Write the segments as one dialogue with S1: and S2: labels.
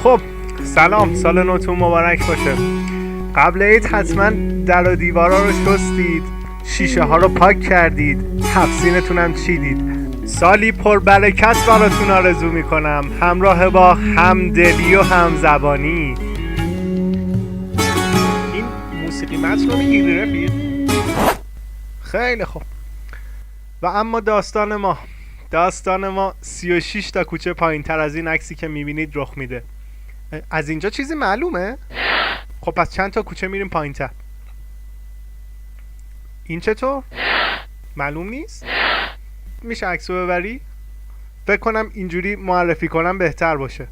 S1: خب سلام، سال نوتون مبارک باشه. قبل عید حتما در و دیوارا رو شستید، شیشه ها رو پاک کردید، حفظینتون هم چیدید. سالی پر برکت براتون آرزو میکنم، همراه با همدلی و همزبانی. این موسیقی متن رو میگیری رفیق؟ خیلی خوب. و اما داستان ما 36 تا کوچه پایین تر از این عکسی که میبینید رخ میده. از اینجا چیزی معلومه؟ خب پس چند تا کوچه میریم پایین تر؟ این چطور؟ معلوم نیست؟ میشه عکسو ببری؟ فکر کنم اینجوری معرفی کنم بهتر باشه.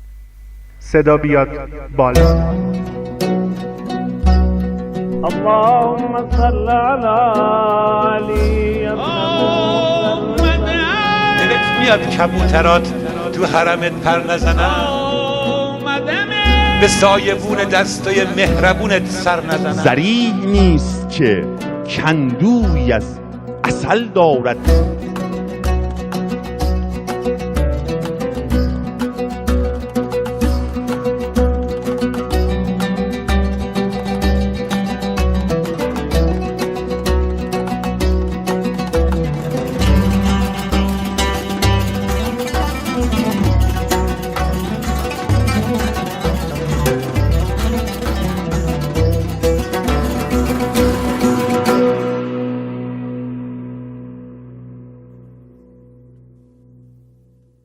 S1: صدا بیاد بالا. اللهم صل علی علی
S2: دلت میاد کبوترات تو حرمت پر نزنن، به سایبون دستای مهربونت سر نزنن.
S3: زریح نیست که کندوی از عسل دارد،